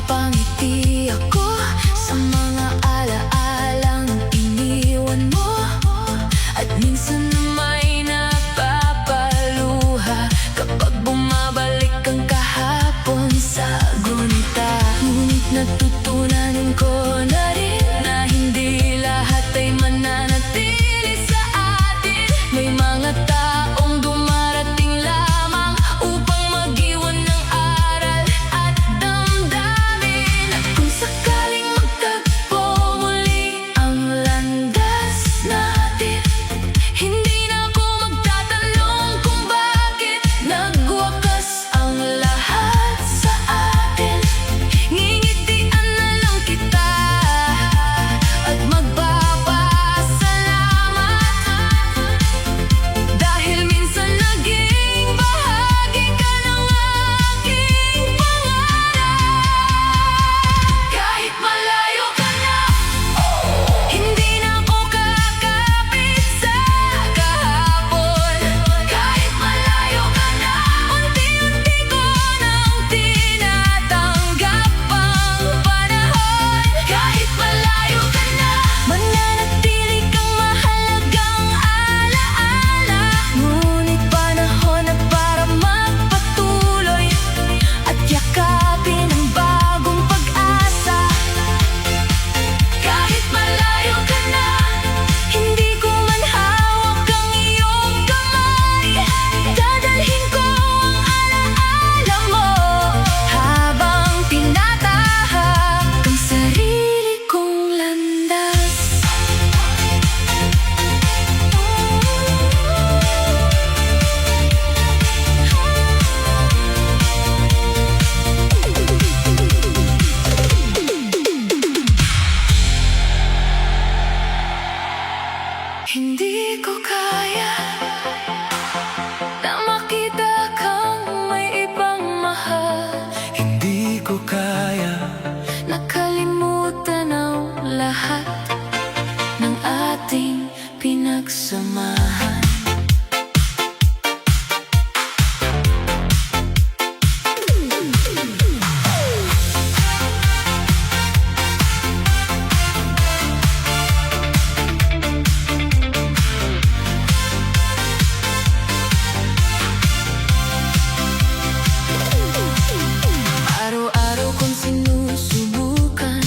Napapangiti ako sa mga alaalang iniwan mo, at minsan na may napapaluha kapag bumabalik ang kahapon sa gunita. Ngunit natutunan ko na rin na hindi lahat ay mananatili sa atin. May mga taong dumarating lamang upang mag-iwan ng aral at damdamin. At kung sakaling magtagpo muli ang landas natin, hindi na ako magtatanong kung bakit nagwakas ang lahat sa atin. Ngingitian na lang kita at magpapasalamat, dahil minsan naging bahagi ka ng aking pangarap. Kahit malayo ka na, hindi na ako kakapit sa kahapon. Kahit malayo ka na, unti-unti ko nang tinatanggap ang panahon. Kahit malayo ka na, mananatili kang mahalagang alaala. Ngunit panahon na para magpatuloy at yakapin ang bagong pag-asa. Kahit malayo ka na, hindi ko man hawak ang iyong kamay. Dadalhin ko ang alaala mo habang tinatahak ang sarili kong landas. Hindi ko kaya na makita kang may ibang mahal. Hindi ko kaya Nakalimutan ang lahat ng ating pinagsamahan. Araw-araw kong sinusubukan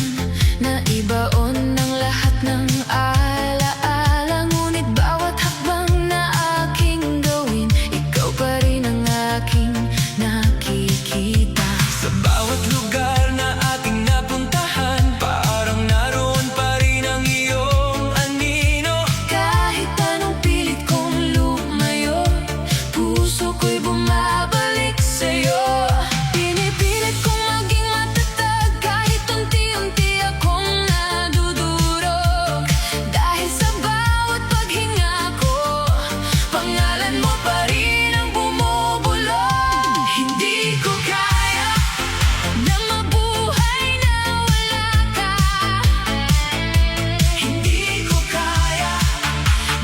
na ibaon ang lahat ng alaala. Ngunit bawat hakbang na aking gawin, ikaw pa rin ang aking nakikita. sa bawat lugar na ating napuntahan, parang naroon pa rin ang iyong anino. Kahit anong pilit kong lumayo, puso ko'y bumabalik sa'yo. Pinipilit kong maging matatag kahit unti-unti akong nadudurog, dahil sa bawat paghinga ko, pangalan mo pa rin ang bumubulong. Hindi ko kaya na mabuhay na wala ka. Hindi ko kaya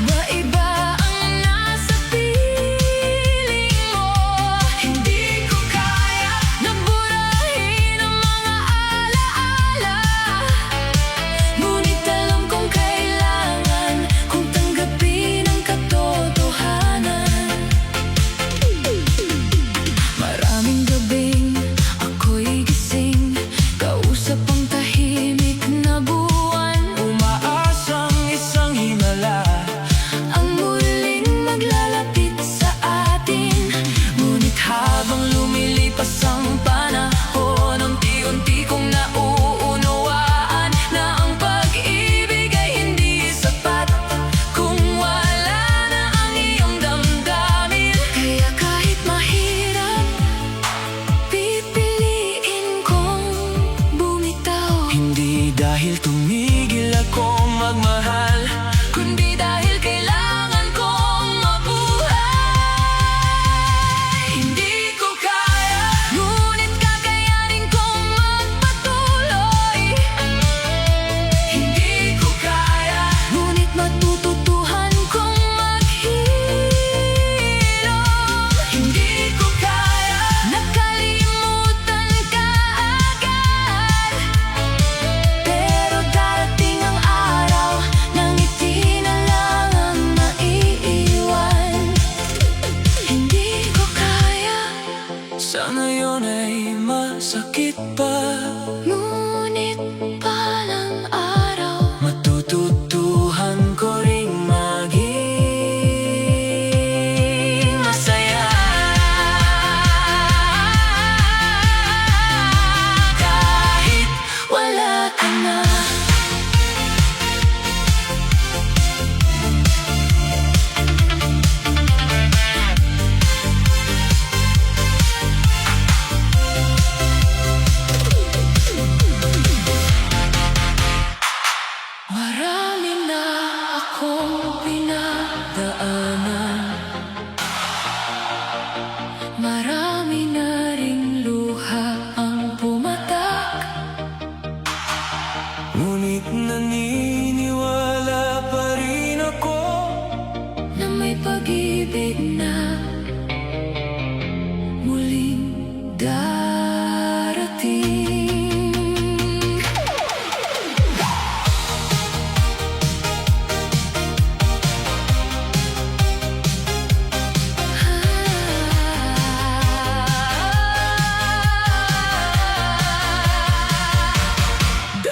maiba ang nasa piling mo. Hindi ko kaya na burahin ang mga alaala. Ngunit alam kong kailangan kong tanggapin ang katotohanan. Maraming gabing ako'y gising, kausap ang tahimik na buwan. Umaasang isang himala, Ang muling maglalapit sa atin. Ngunit habang lumilipas ang panahon, unti-unti kong nauunawaan na ang pag-ibig ay hindi sapat kung wala na ang iyong damdamin. Kaya kahit mahirap, pipiliin kong bumitaw. hindi dahil tumigil akong magmahal, Kundi dahil kailangan kong mabuhay. Hindi ko kaya, ngunit kakayanin kong magpatuloy. Hindi ko kaya, ngunit matututuhan kong maghirap. Hindi ko kaya, nakalimutan ka agad.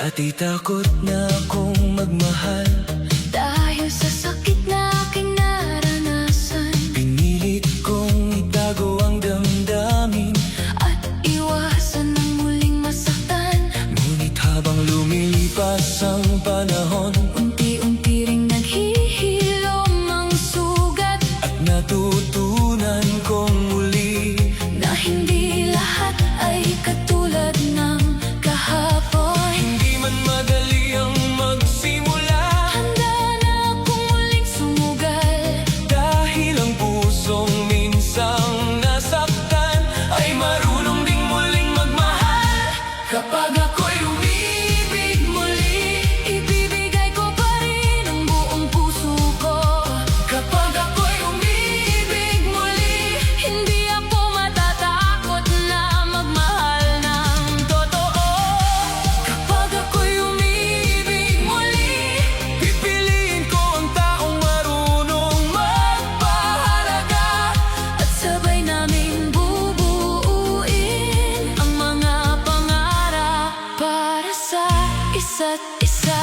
Dati takot na akong magmahal, Dahil sa sakit na aking naranasan, pinilit kong itago ang damdamin. at iwasan ang muling masaktan. Ngunit habang lumilipas ang panahon, Unti-unti ring naghihilom ang sugat, at natutunan kong muli na hindi lahat ay katulad ng kahapon. hindi man madali ang magsimula, Handa na akong muling sumugal, dahil ang pusong minsang nasaktan ay marunong ding muling magmahal. kapag ako'y umibig muli, ibibigay ko pa rin ang buong puso ko. Kapag ako'y umibig muli, hindi ako matatakot na magmahal ng totoo. Kapag ako'y umibig muli, Pipiliin ko ang taong marunong magpahalaga, at sabay naming bubuuin ang mga pangarap para sa isa't isa.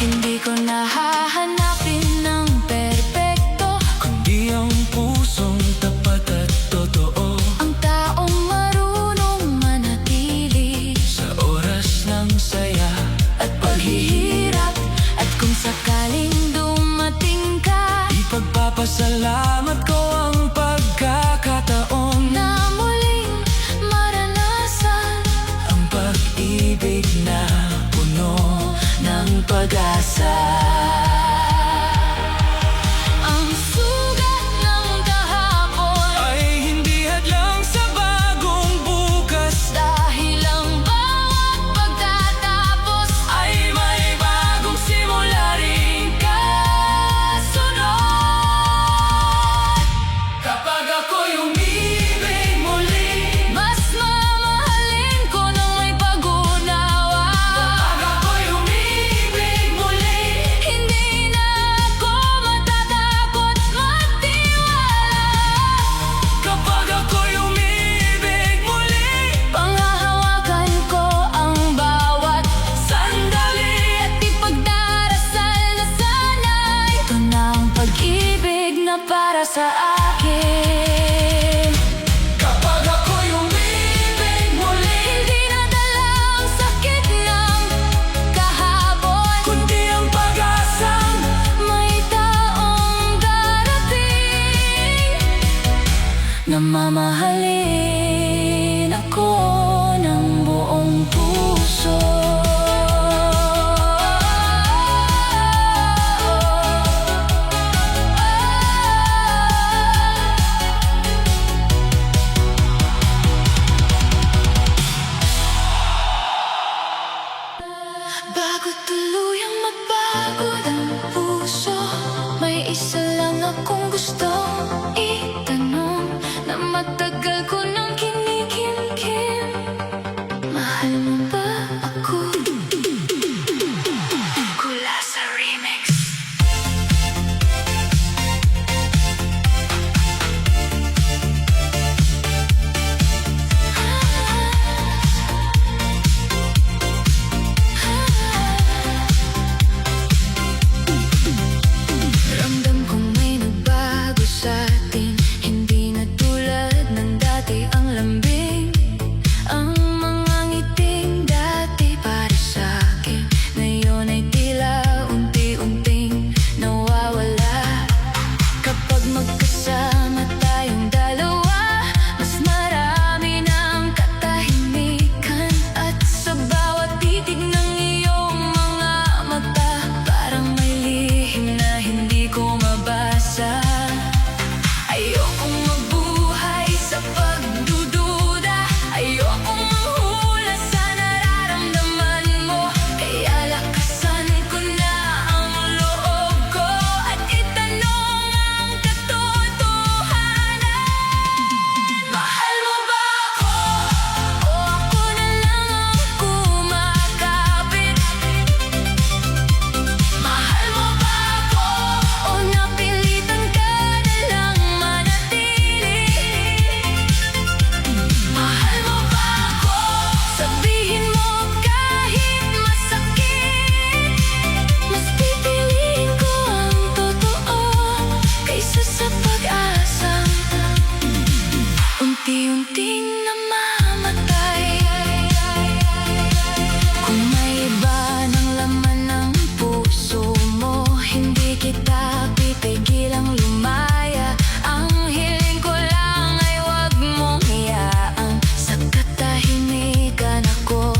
Hindi ko nahahanapin ng perpekto, kundi ang pusong tapat at totoo. ang taong marunong manatili Sa oras ng saya, at paghihirap. At kung sakaling dumating ka ipagpapasalamat ko ang pagkakataon na muling maranasan ang pag-ibig na puno ng pag-asa. ang sugat ng kahapon, Ay hindi hadlang sa bagong bukas, dahil ang bawat pagtatapos ay may bagong simula rin kasunod. kapag ako'y umibig muli. Mas mamahalin ko nang may pag-unawa. Kapag ako'y umibig muli, Hindi na ako matatakot magtiwala. kapag ako'y umibig muli, Panghahawakan ko ang bawat sandali at ipagdarasal na sana ito na ang pag-ibig na para sa akin. kapag ako'y umibig muli, Hindi na dala ang sakit ng kahapon, kundi ang pag-asang may taong darating na mamahalin ako ng buong puso. Bago tuluyang magbago ang puso, may isa lang akong gustong itanong na matagal ko nang kinikimkim. Mahal mo ba ako? Kula sa remix. Ramdam kong may nagbago sa atin, hindi na tulad ng unti-unting namamatay. Kung may iba ng laman ng puso mo, hindi kita pipigilang lumaya. Ang hiling ko lang ay wag mong iyaang sa katahimikan ako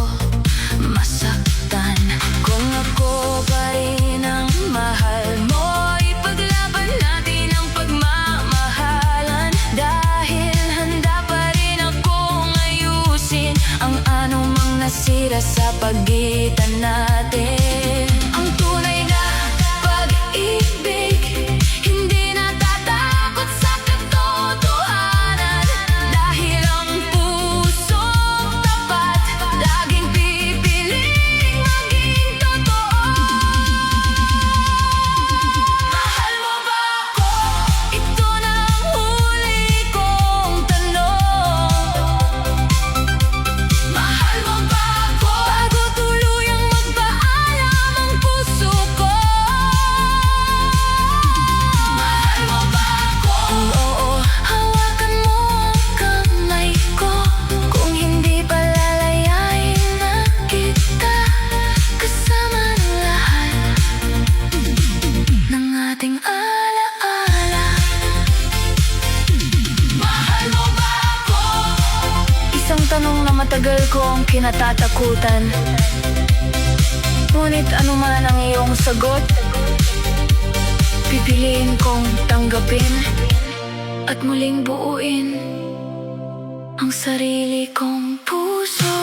masaktan. Kung ako pa rin ang mahal mo, ipaglaban natin ang pagmamahalan. Dahil handa pa rin akong ayusin ang anumang nasira sa pagitan natin. Ang tunay na pag-ibig, hindi natatakot sa katotohanan. Dahil ang pusong tapat, laging pipiling maging totoo. Mahal mo ba ako? Ito na ang huli kong tanong. Mahal mo ba ako? Bago tuluyang magpaalam ang puso ko. Mahal mo ba ako? Oo, hawakan mo ang kamay ko. Kung hindi pa lalayain na kita, kasama ng lahat ng ating alaala. Mahal mo ba ako? Isang tanong na matagal kong kinatatakutan. Ngunit anuman ang iyong sagot, pipiliin kong tanggapin at muling buuin ang sarili kong puso.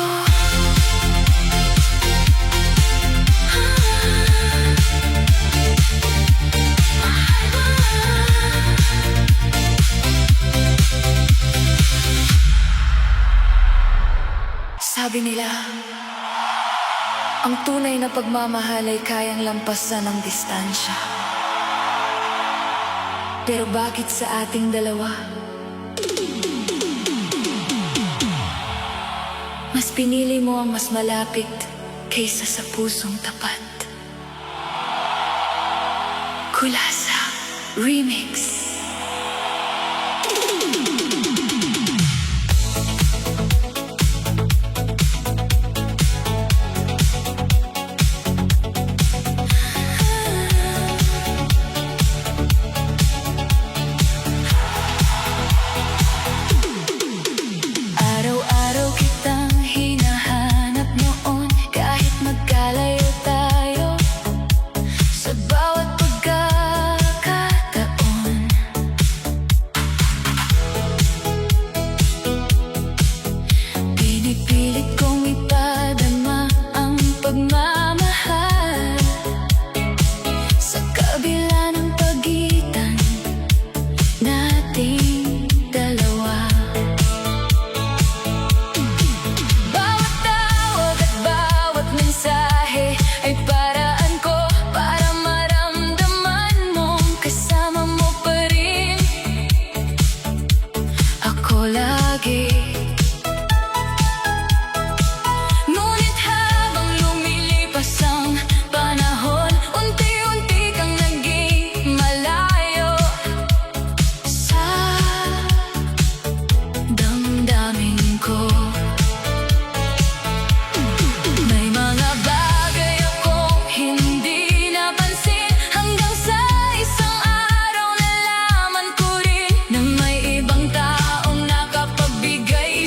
Sabi nila, ang tunay na pagmamahal ay kayang lampasan ang distansya. Pero bakit sa ating dalawa, mas pinili mo ang mas malapit kaysa sa pusong tapat? Kulasa Remix. Araw-araw kitang hinahanap noon, kahit magkalayo tayo sa bawat pagkakataon. Pinipilit kong ipadama ang pagmamahal sa kabila ng pagitan nating dalawa. Bawat tawag at bawat mensahe ay paraan ko para maramdaman mong kasama mo pa rin ako lagi. Ngunit habang lumilipas ang panahon, unti-unti kang naging malayo sa damdamin ko. May mga bagay akong hindi napansin, hanggang sa isang araw nalaman ko rin na may ibang taong nakapagbigay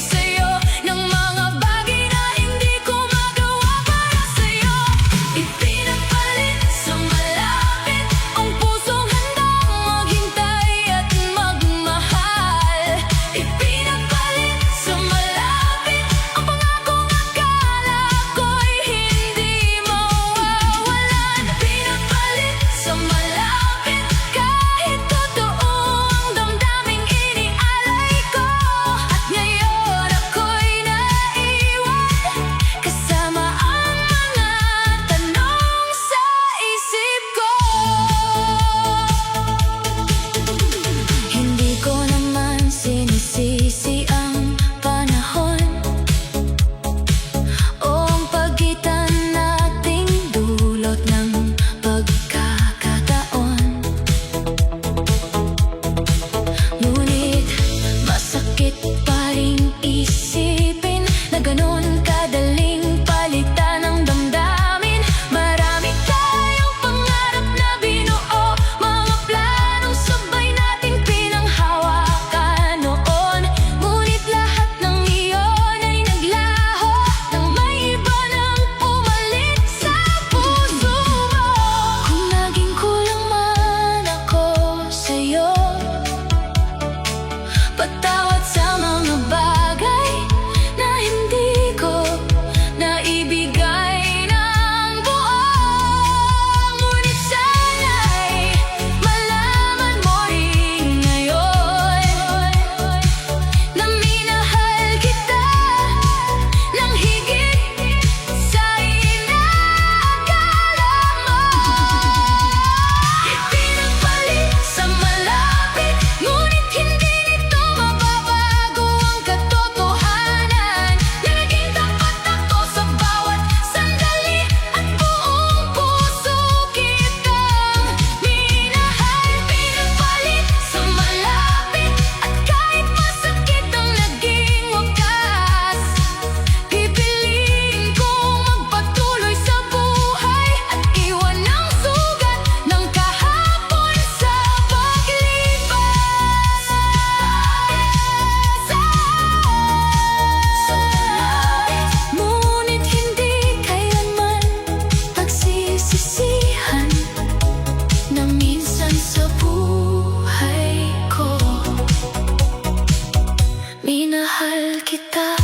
Minahal kita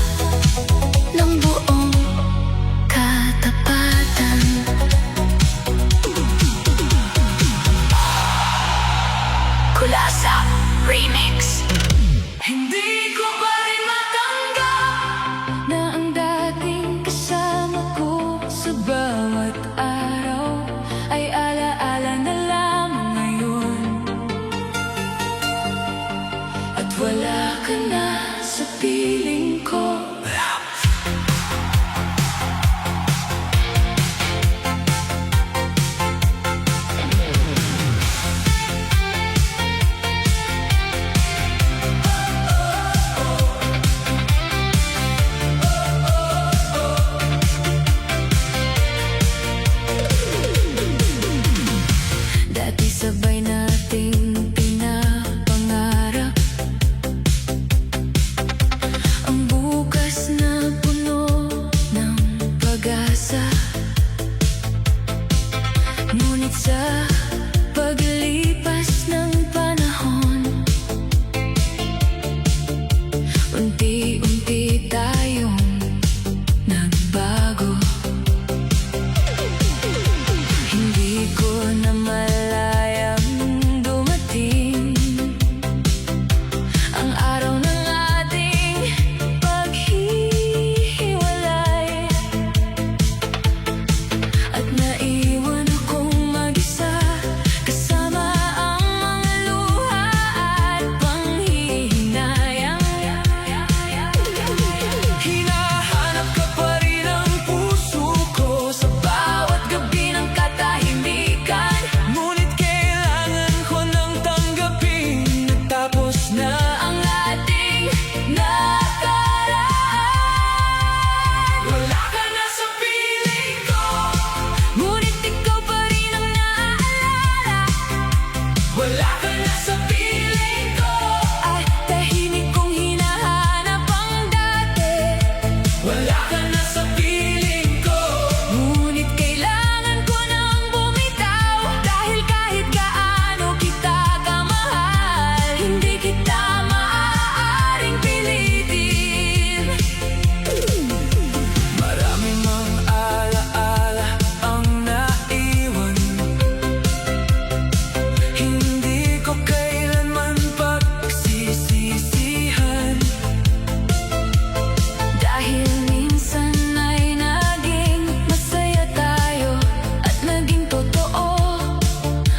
ng buong katapatan. Kulasa Remix. Hindi ko pa rin matanggap na ang dating kasama ko sa bawat araw ay alaala na lamang ngayon. At wala ka na sa piling ko. Dati sabay nating pinapangarap ang bukas na puno ng pag-asa. Ngunit sa paglipas ng panahon, unti-unti tayong nagbago. Hindi ko na malayang dumating ang araw ng ating paghihiwalay, at naiwan akong mag-isa kasama ang mga luha at panghihinayang. Hinahanap ka pa rin ang puso ko sa bawat gabi ng katahimikan. Ngunit kailangan ko nang tanggapin na tapos na Ang ating nakaraan, wala ka na sa piling ko. ngunit ikaw pa rin ang naaalala. Wala ka na sa piling ko. Ay tahimik kong hinahanap ang dati, Wala ka na sa piling ko. ngunit kailangan ko nang bumitaw. Dahil kahit gaano kita kamahal, hindi kita maaaring pilitin. Marami mang alaala ang naiwan. Hindi ko kailanman pagsisisihan. Dahil minsan ay naging masaya tayo at naging totoo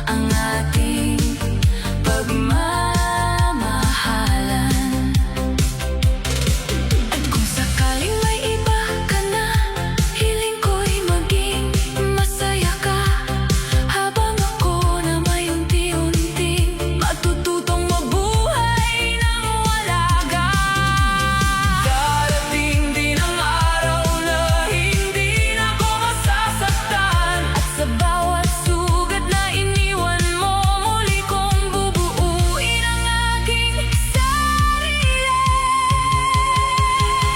ang ating pagmamahalan. At kung sakaling may iba ka na, hiling ko'y maging masaya ka, habang ako na may unti-unting matututong mabuhay nang wala ka. Darating din ang araw na hindi na ako masasaktan. At sa bawat sugat na iniwan mo, muli kong bubuuin ang aking sarili.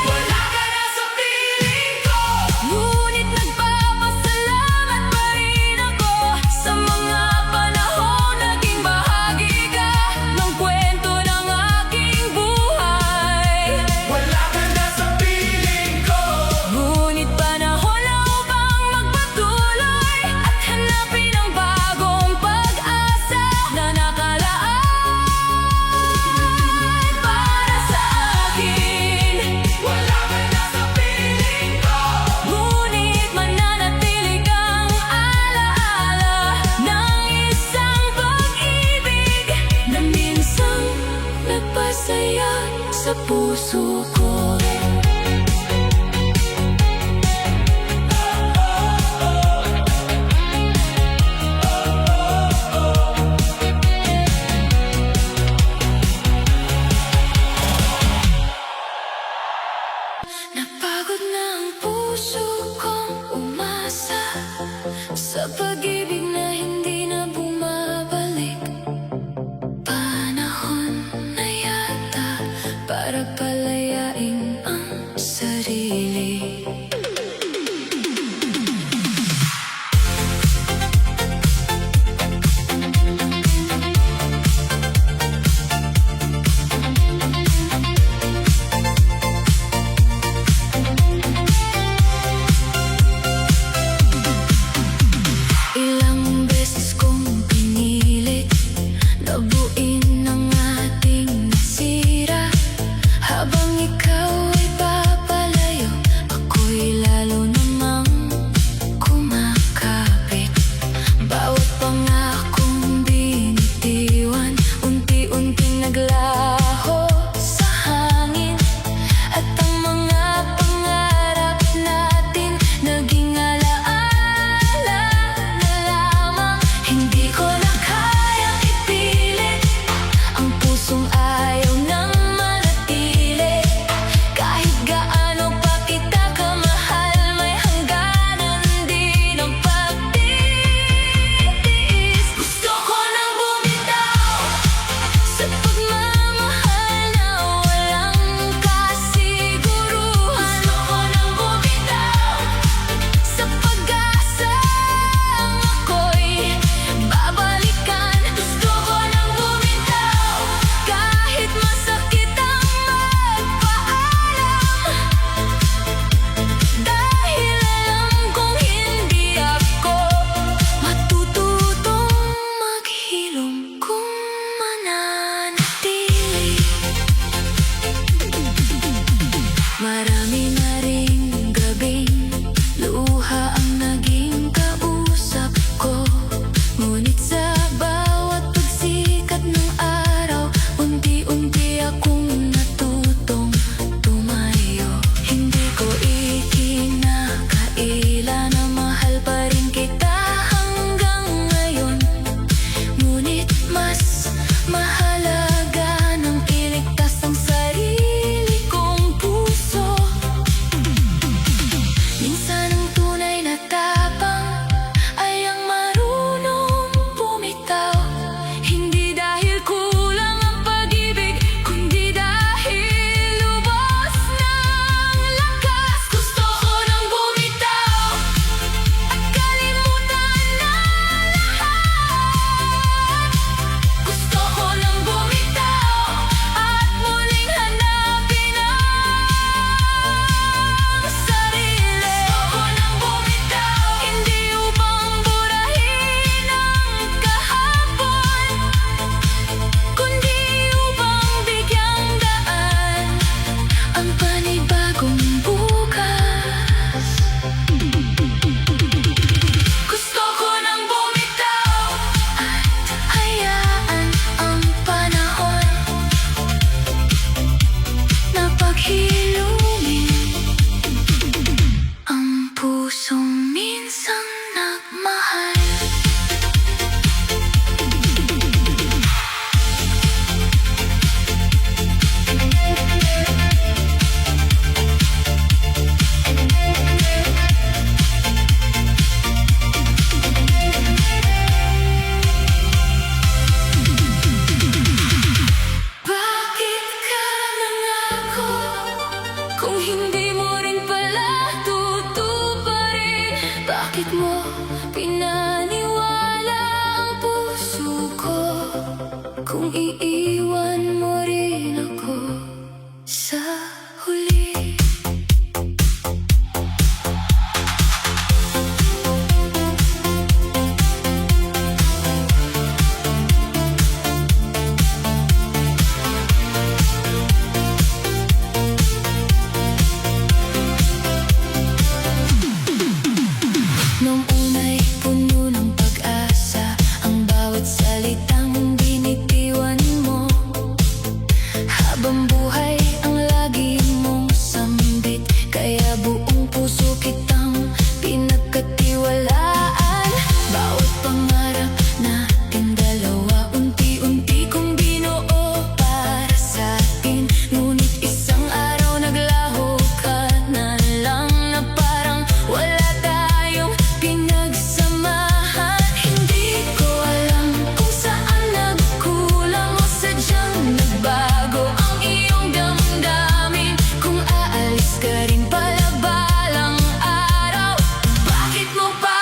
Wala ka na sa piling ko. Ngunit nagpapasalamat pa rin ako sa mga panahon naging bahagi ka ng kwento ng aking buhay. Wala ka na sa piling ko. Ngunit panahon na upang magpatuloy at hanapin ang bagong pag-asa na nakalaan para sa akin. Wala ka na sa piling ko. Ngunit mananatili kang alaala ng isang pag-ibig na minsang nagpasaya sa puso ko. Napagod na ang puso kong umasa sa pag-ibig na hindi na bumabalik. Panahon na yata para palayain ang sarili. Marami na ring gabing luha ang naging kausap ko. Ngunit sa bawat pagsikat ng araw, unti-unti akong natutong tumayo. Hindi ko ikinakaila na mahal pa rin kita hanggang ngayon. Ngunit mas mahalaga nang iligtas ang sarili kong puso. Minsan ang tunay na tapang ay ang marunong bumitaw. Hindi dahil kulang ang pag-ibig, kundi dahil lubos ng lakas. Gusto ko nang bumitaw at kalimutan na lahat. Gusto ko nang bumitaw at muling hanapin ang sarili. Gusto ko nang bumitaw, hindi upang burahin ang kahapon, kundi upang bigyang daan ang panibagong bukas. Gusto ko nang bumitaw at hayaan ang panahon na paghilumin ang pusong minsang nagmahal. Bakit ka nangako kung hindi mo rin pala tutuparin? Bakit mo pinaniwala ang puso ko kung iiwan mo rin ako sa huli? Noong una'y puno ng pag-asa ang bawat salitang binitiwan mo. Habang buhay ang lagi mong sambit, kaya buong puso kitang pinagkatiwalaan. Bawat pangarap nating dalawa, unti-unti kong binuo para sa'tin. Ngunit isang araw naglaho ka na lang, na parang wala tayong pinagsamahan. Hindi ko alam kung saan nagkulang o sadyang nagbago ang iyong damdamin. Kung aalis ka rin pala balang araw, bakit mo pa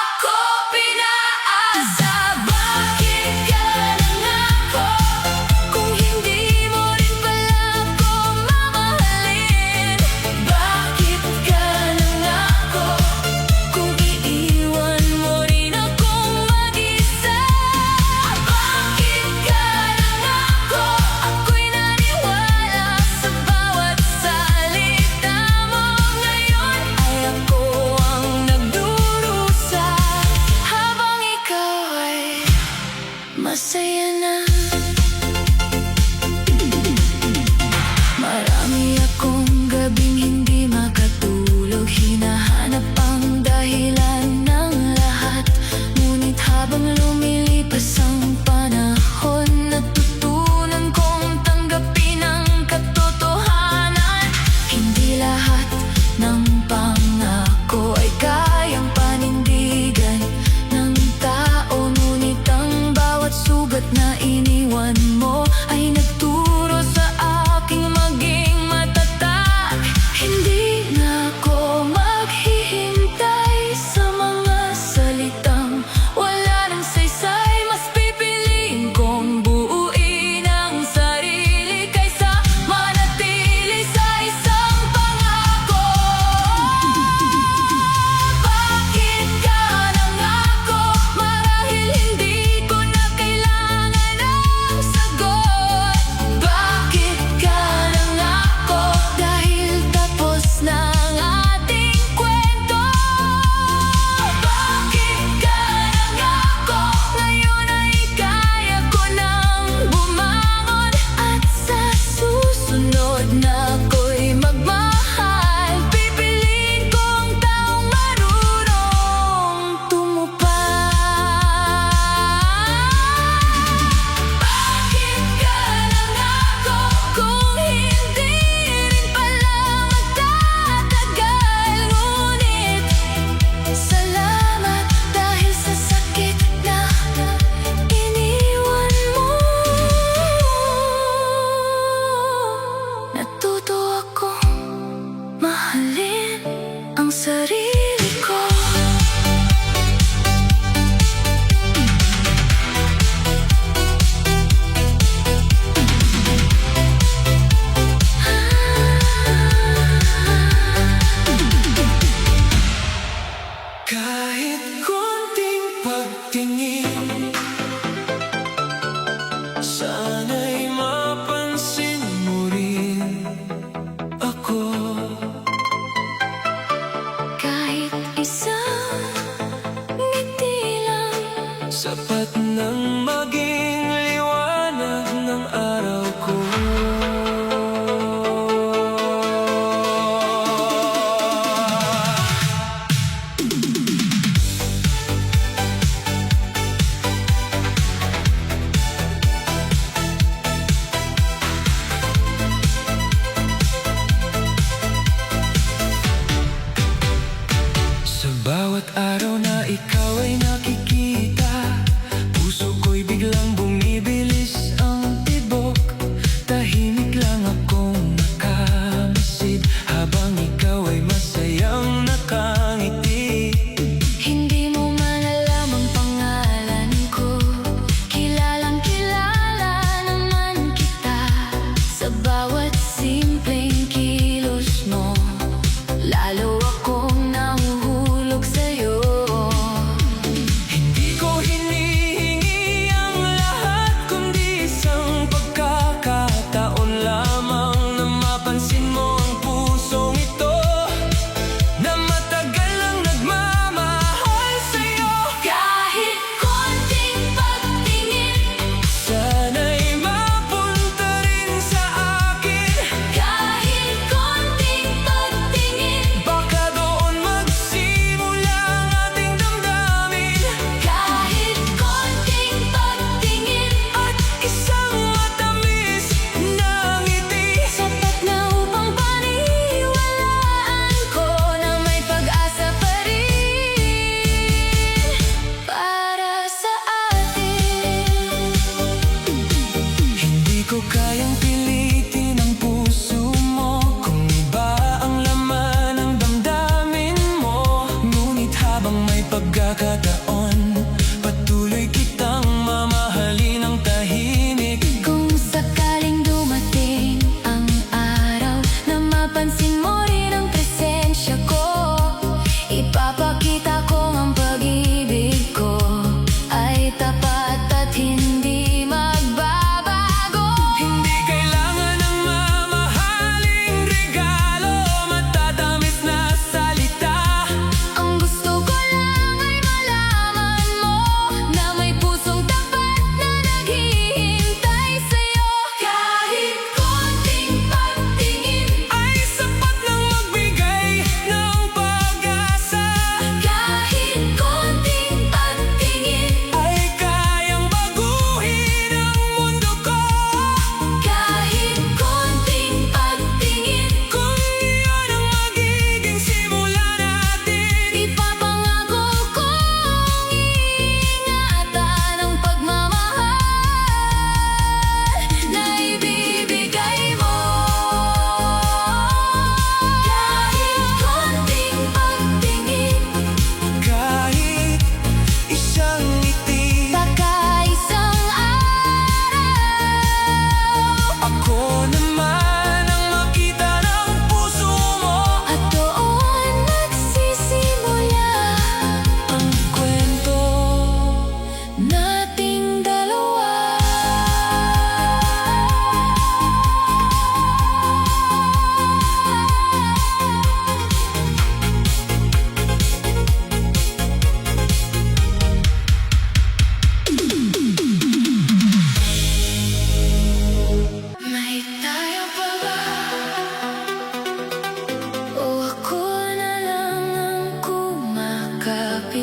ako pinaasa? Bakit ka nangako kung hindi mo rin pala ako mamahalin? Bakit ka nangako kung iiwan mo rin akong mag-isa? Bakit ka nangako? Ako'y naniwala sa bawat salita mo. Ngayon ay ako ang nagdurusa, habang ikaw ay masaya na. Marami akong gabing hindi makatulog, hinahanap ang dahilan ng lahat. Ngunit habang lumilipas ang panahon, natutunan kong tanggapin ang katotohanan. Hindi lahat ng pangako ay kayang panindigan ng tao. Ngunit ang bawat sugat na iniwan mo ay nagturo sa aking maging matatag. Hindi na ako maghihintay sa mga salitang wala nang saysay. Mas pipiliin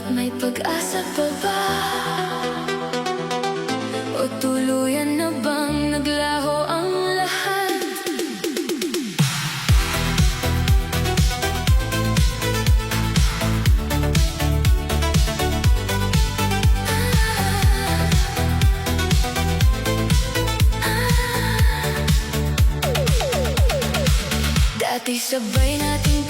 Ngunit may pag-asa pa ba? O tuluyan na bang naglaho ang lahat? Dati sabay nating